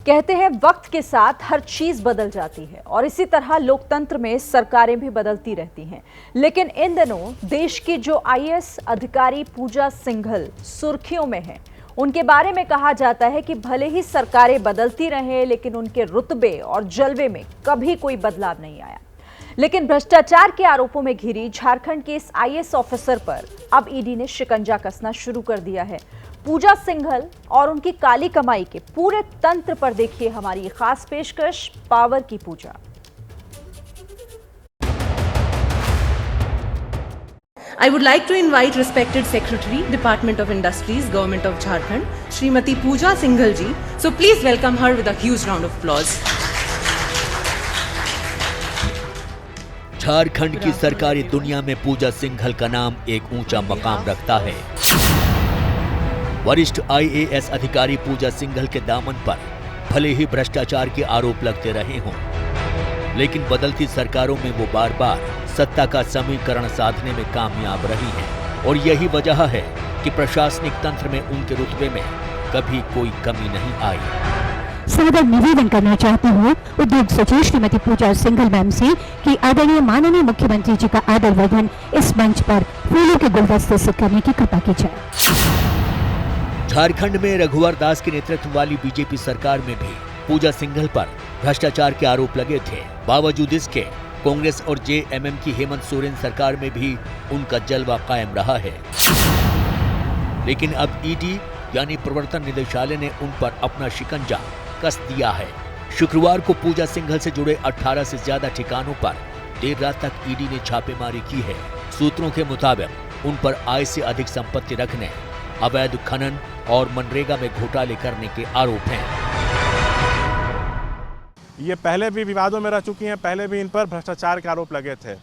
कहते हैं वक्त के साथ हर चीज बदल जाती है और इसी तरह लोकतंत्र में सरकारें भी बदलती रहती हैं। लेकिन इन दिनों देश की जो आईएएस अधिकारी पूजा सिंघल सुर्खियों में है, उनके बारे में कहा जाता है कि भले ही सरकारें बदलती रहें लेकिन उनके रुतबे और जलवे में कभी कोई बदलाव नहीं आया। लेकिन भ्रष्टाचार के आरोपों में घिरी झारखंड के इस आईएएस ऑफिसर पर अब ईडी ने शिकंजा कसना शुरू कर दिया है। पूजा सिंघल और उनकी काली कमाई के पूरे तंत्र पर देखिए हमारी खास पेशकश पावर की पूजा। I would like to invite respected Secretary, Department of Industries, Government of Jharkhand, Srimati Pooja Singhal ji. So please welcome her with a huge round of applause. Jharkhand की सरकारी दुनिया में पूजा सिंघल का नाम एक ऊंचा मकाम रखता है। वरिष्ठ आईएएस अधिकारी पूजा सिंघल के दामन पर भले ही भ्रष्टाचार के आरोप लगते रहे हों, लेकिन बदलती सरकारों में वो बार बार सत्ता का समीकरण साधने में कामयाब रही हैं और यही वजह है कि प्रशासनिक तंत्र में उनके रुतबे में कभी कोई कमी नहीं आई। सादर निवेदन करना चाहती हूँ उद्योग सचिव श्रीमती पूजा सिंघल मैम से कि आदरणीय माननीय मुख्यमंत्री जी का आदर वर्धन इस मंच पर फूलों के गुलदस्ते से करने की कृपा की जाए। झारखंड में रघुवर दास के नेतृत्व वाली बीजेपी सरकार में भी पूजा सिंघल पर भ्रष्टाचार के आरोप लगे थे। बावजूद इसके कांग्रेस और जेएमएम की हेमंत सोरेन सरकार में भी उनका जलवा कायम रहा है। लेकिन अब ईडी यानी प्रवर्तन निदेशालय ने उन पर अपना शिकंजा कस दिया है। शुक्रवार को पूजा सिंघल से जुड़े 18 से ज्यादा ठिकानों पर देर रात तक ईडी ने छापेमारी की है। सूत्रों के मुताबिक उन पर आय से अधिक संपत्ति रखने, अवैध खनन और मनरेगा में घोटाले करने के आरोप हैं। ये पहले भी विवादों में रह चुकी हैं, पहले भी इन पर भ्रष्टाचार के आरोप लगे थे।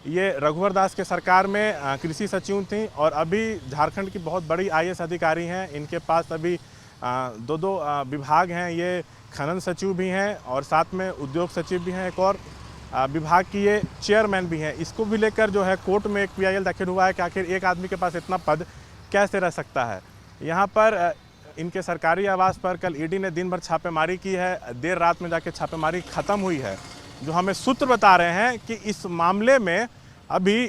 ये रघुवर दास के सरकार में कृषि सचिव थी और अभी झारखंड की बहुत बड़ी आईएएस अधिकारी हैं। इनके पास अभी दो विभाग हैं। ये खनन सचिव भी हैं और साथ में उद्योग सचिव भी हैं। एक और विभाग की ये चेयरमैन भी हैं। इसको भी लेकर जो है कोर्ट में एक पीआईएल दाखिल हुआ है कि आखिर एक आदमी के पास इतना पद कैसे रह सकता है। यहाँ पर इनके सरकारी आवास पर कल ईडी ने दिन भर छापेमारी की है। देर रात में जाके छापेमारी खत्म हुई है। जो हमें सूत्र बता रहे हैं कि इस मामले में अभी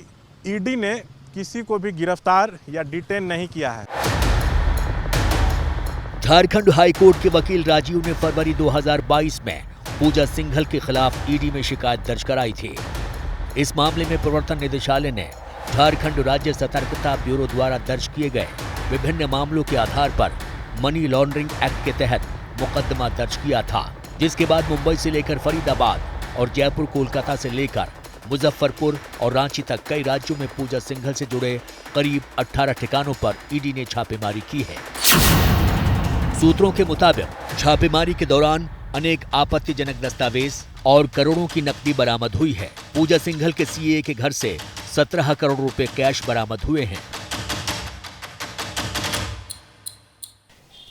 ईडी ने किसी को भी गिरफ्तार या डिटेन नहीं किया है। झारखंड हाई कोर्ट के वकील राजीव ने फरवरी 2022 में पूजा सिंघल के खिलाफ ईडी में शिकायत दर्ज कराई थी। इस मामले में प्रवर्तन निदेशालय ने झारखंड राज्य सतर्कता ब्यूरो द्वारा दर्ज किए गए विभिन्न मामलों के आधार पर मनी लॉन्ड्रिंग एक्ट के तहत मुकदमा दर्ज किया था, जिसके बाद मुंबई से लेकर फरीदाबाद और जयपुर, कोलकाता से लेकर मुजफ्फरपुर और रांची तक कई राज्यों में पूजा सिंघल से जुड़े करीब 18 ठिकानों पर ईडी ने छापेमारी की है। सूत्रों के मुताबिक छापेमारी के दौरान अनेक आपत्तिजनक दस्तावेज और करोड़ों की नकदी बरामद हुई है। पूजा सिंघल के सीए के घर से 17 करोड़ रुपए कैश बरामद हुए हैं।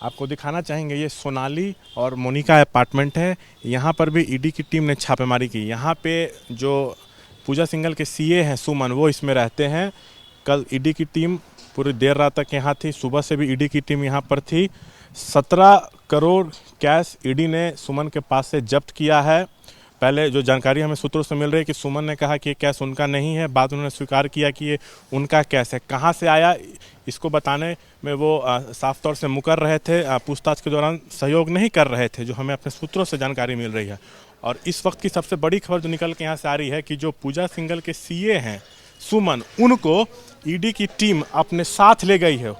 आपको दिखाना चाहेंगे, ये सोनाली और मोनिका अपार्टमेंट है। यहाँ पर भी ईडी की टीम ने छापेमारी की। यहाँ पे जो पूजा सिंघल के सीए हैं सुमन, वो इसमें रहते हैं। कल ईडी की टीम पूरी देर रात तक यहाँ थी। सुबह से भी ईडी की टीम यहाँ पर थी। 17 करोड़ कैश ईडी ने सुमन के पास से जब्त किया है। पहले जो जानकारी हमें सूत्रों से मिल रही है कि सुमन ने कहा कि ये कैश उनका नहीं है। बाद में उन्होंने स्वीकार किया कि ये उनका कैश है। कहाँ से आया इसको बताने में वो साफ तौर से मुकर रहे थे। पूछताछ के दौरान सहयोग नहीं कर रहे थे, जो हमें अपने सूत्रों से जानकारी मिल रही है। और इस वक्त की सबसे बड़ी खबर जो निकल के यहाँ से आ रही है कि जो पूजा सिंघल के सीए हैं सुमन, उनको ईडी की टीम अपने साथ ले गई है।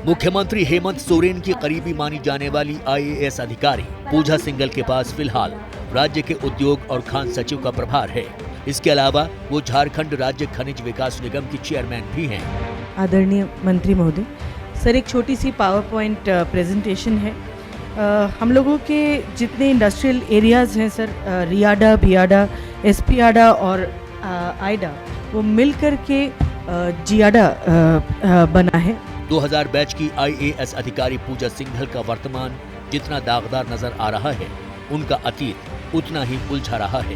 मुख्यमंत्री हेमंत सोरेन की करीबी मानी जाने वाली आईएएस अधिकारी पूजा सिंघल के पास फिलहाल राज्य के उद्योग और खान सचिव का प्रभार है। इसके अलावा वो झारखंड राज्य खनिज विकास निगम की चेयरमैन भी हैं। आदरणीय मंत्री महोदय, सर एक छोटी सी पावर पॉइंट प्रेजेंटेशन है। हम लोगों के जितने इंडस्ट्रियल एरियाज हैं सर, रियाडा, बियाडा, एसपीआडा और आइडा, वो मिलकर के जियाडा बना है। 2000 बैच की आईएएस अधिकारी पूजा सिंघल का वर्तमान जितना दागदार नजर आ रहा है, उनका अतीत उतना ही उलझा रहा है।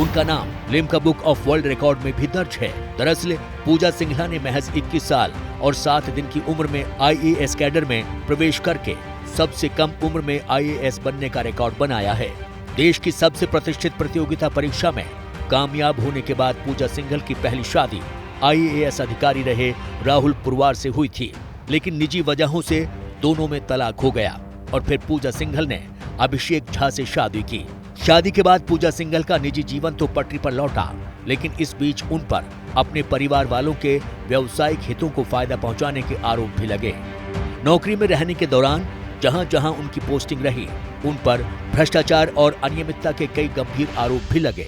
उनका नाम Limca book of world record में भी दर्ज है। दरअसल पूजा सिंघल ने महज 21 साल और 7 दिन की उम्र में आईएएस कैडर में प्रवेश करके सबसे कम उम्र में IAS बनने का रिकॉर्ड बनाया है। देश की सबसे प्रतिष्ठित प्रतियोगिता परीक्षा में कामयाब होने के बाद पूजा सिंघल की पहली शादी IAS अधिकारी रहे राहुल पुरवार से हुई थी, लेकिन निजी वजहों से दोनों में तलाक हो गया और फिर पूजा सिंघल ने अभिषेक झा से शादी की। शादी के बाद पूजा सिंघल का निजी जीवन तो पटरी पर लौटा, लेकिन इस बीच उन पर अपने परिवार वालों के व्यावसायिक हितों को फायदा पहुंचाने के आरोप भी लगे। नौकरी में रहने के दौरान जहां जहां उनकी पोस्टिंग रही, उन पर भ्रष्टाचार और अनियमितता के कई गंभीर आरोप भी लगे।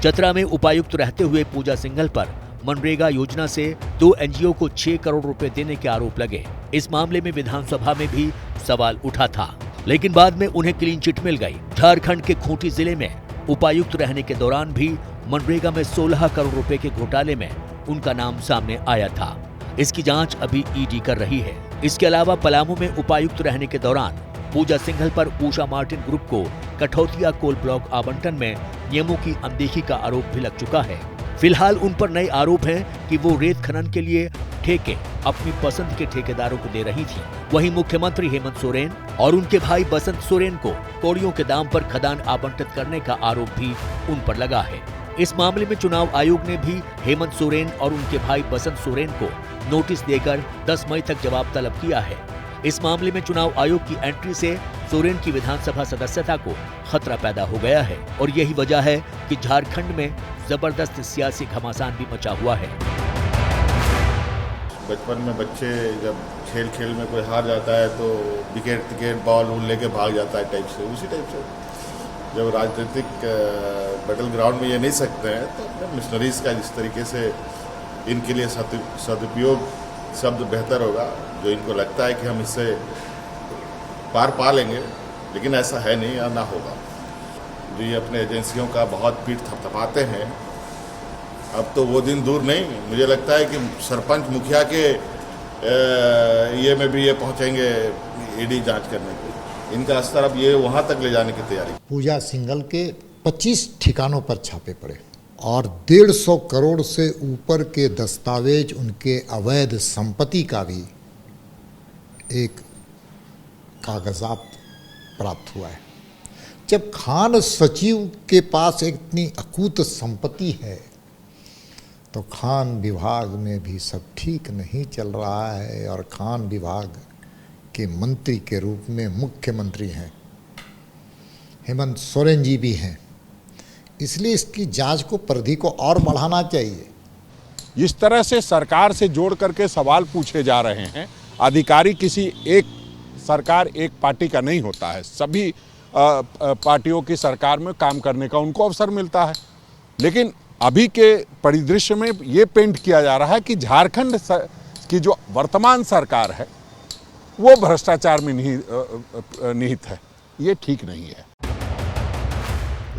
चतरा में उपायुक्त रहते हुए पूजा सिंघल पर मनरेगा योजना से 2 NGO को 6 करोड़ रुपए देने के आरोप लगे। इस मामले में विधानसभा में भी सवाल उठा था, लेकिन बाद में उन्हें क्लीन चिट मिल गई। झारखंड के खूंटी जिले में उपायुक्त रहने के दौरान भी मनरेगा में 16 करोड़ रुपए के घोटाले में उनका नाम सामने आया था। इसकी जांच अभी ED कर रही है। इसके अलावा पलामू में उपायुक्त रहने के दौरान पूजा सिंघल पर उषा मार्टिन ग्रुप को कठौतिया कोल ब्लॉक आवंटन में नियमों की अनदेखी का आरोप भी लग चुका है। फिलहाल उन पर नए आरोप हैं कि वो रेत खनन के लिए ठेके अपनी पसंद के ठेकेदारों को दे रही थी। वहीं मुख्यमंत्री हेमंत सोरेन और उनके भाई बसंत सोरेन को कौड़ियों के दाम पर खदान आवंटित करने का आरोप भी उन पर लगा है। इस मामले में चुनाव आयोग ने भी हेमंत सोरेन और उनके भाई बसंत सोरेन को नोटिस देकर 10 मई तक जवाब तलब किया है। इस मामले में चुनाव आयोग की एंट्री से सोरेन की विधानसभा सदस्यता को खतरा पैदा हो गया है और यही वजह है कि झारखंड में जबरदस्त सियासी घमासान भी मचा हुआ है। बचपन में बच्चे जब खेल खेल में कोई हार जाता है तो विकेट बॉल लेके भाग जाता है टाइप से, उसी टाइप से जब राजनीतिक बैटल ग्राउंड में ये नहीं सकते हैं तो अपने मिशनरीज का जिस तरीके से इनके लिए सदुपयोग शब्द बेहतर होगा, जो इनको लगता है कि हम इससे पार पा लेंगे, लेकिन ऐसा है नहीं या ना होगा। जो ये अपने एजेंसियों का बहुत पीठ थपथपाते हैं, अब तो वो दिन दूर नहीं, मुझे लगता है कि सरपंच मुखिया के ये में भी ये पहुंचेंगे ED जांच करने के। इनका स्तर अब ये वहां तक ले जाने की तैयारी। पूजा सिंघल के 25 ठिकानों पर छापे पड़े और 150 करोड़ से ऊपर के दस्तावेज, उनके अवैध संपत्ति का भी एक कागजात प्राप्त हुआ है। जब खान सचिव के पास इतनी अकूत संपत्ति है तो खान विभाग में भी सब ठीक नहीं चल रहा है और खान विभाग के मंत्री के रूप में मुख्यमंत्री हैं, हेमंत सोरेन जी भी हैं, इसलिए इसकी जांच को परिधि को और बढ़ाना चाहिए। इस तरह से सरकार से जोड़ करके सवाल पूछे जा रहे हैं। अधिकारी किसी एक सरकार एक पार्टी का नहीं होता है, सभी पार्टियों की सरकार में काम करने का उनको अवसर मिलता है, लेकिन अभी के परिदृश्य में ये पेंट किया जा रहा है कि झारखंड की जो वर्तमान सरकार है वो भ्रष्टाचार में निहित है। ये ठीक नहीं है।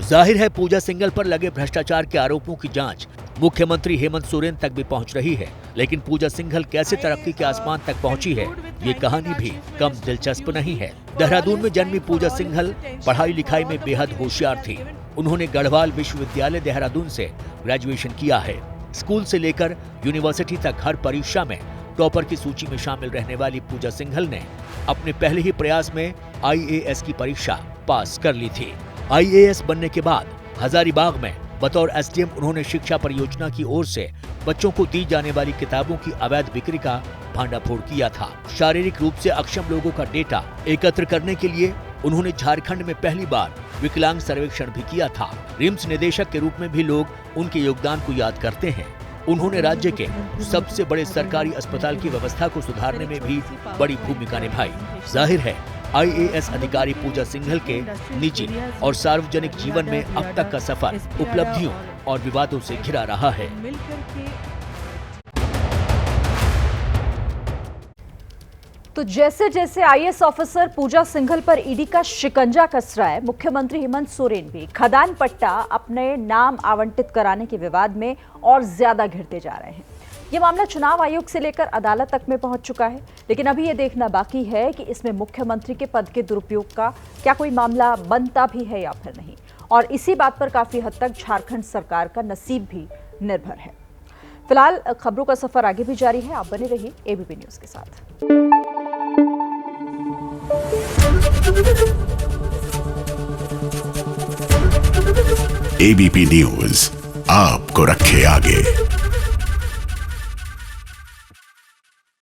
जाहिर है पूजा सिंघल पर लगे भ्रष्टाचार के आरोपों की जांच मुख्यमंत्री हेमंत सोरेन तक भी पहुंच रही है, लेकिन पूजा सिंघल कैसे तरक्की के आसमान तक पहुंची है, ये कहानी भी कम दिलचस्प नहीं है। देहरादून में जन्मी पूजा सिंघल पढ़ाई लिखाई में बेहद होशियार थी। उन्होंने गढ़वाल विश्वविद्यालय देहरादून से ग्रेजुएशन किया है। स्कूल से लेकर यूनिवर्सिटी तक हर परीक्षा में टॉपर की सूची में शामिल रहने वाली पूजा सिंघल ने अपने पहले ही प्रयास में IAS की परीक्षा पास कर ली थी। IAS बनने के बाद हजारीबाग में बतौर SDM उन्होंने शिक्षा परियोजना की ओर से बच्चों को दी जाने वाली किताबों की अवैध बिक्री का भांडाफोड़ किया था। शारीरिक रूप से अक्षम लोगों का डेटा एकत्र करने के लिए उन्होंने झारखंड में पहली बार विकलांग सर्वेक्षण भी किया था। रिम्स निदेशक के रूप में भी लोग उनके योगदान को याद करते हैं। उन्होंने राज्य के सबसे बड़े सरकारी अस्पताल की व्यवस्था को सुधारने में भी बड़ी भूमिका निभाई। जाहिर है IAS अधिकारी पूजा सिंघल के निजी और सार्वजनिक जीवन में अब तक का सफर उपलब्धियों और विवादों से घिरा रहा है। तो जैसे जैसे IAS ऑफिसर पूजा सिंघल पर ED का शिकंजा कस रहा है, मुख्यमंत्री हेमंत सोरेन भी खदान पट्टा अपने नाम आवंटित कराने के विवाद में और ज्यादा घिरते जा रहे हैं। ये मामला चुनाव आयोग से लेकर अदालत तक में पहुंच चुका है, लेकिन अभी ये देखना बाकी है कि इसमें मुख्यमंत्री के पद के दुरुपयोग का क्या कोई मामला बनता भी है या फिर नहीं। और इसी बात पर काफी हद तक झारखंड सरकार का नसीब भी निर्भर है। फिलहाल खबरों का सफर आगे भी जारी है। आप बने रहिए ABP न्यूज के साथ। एबीपी न्यूज आपको रखे आगे।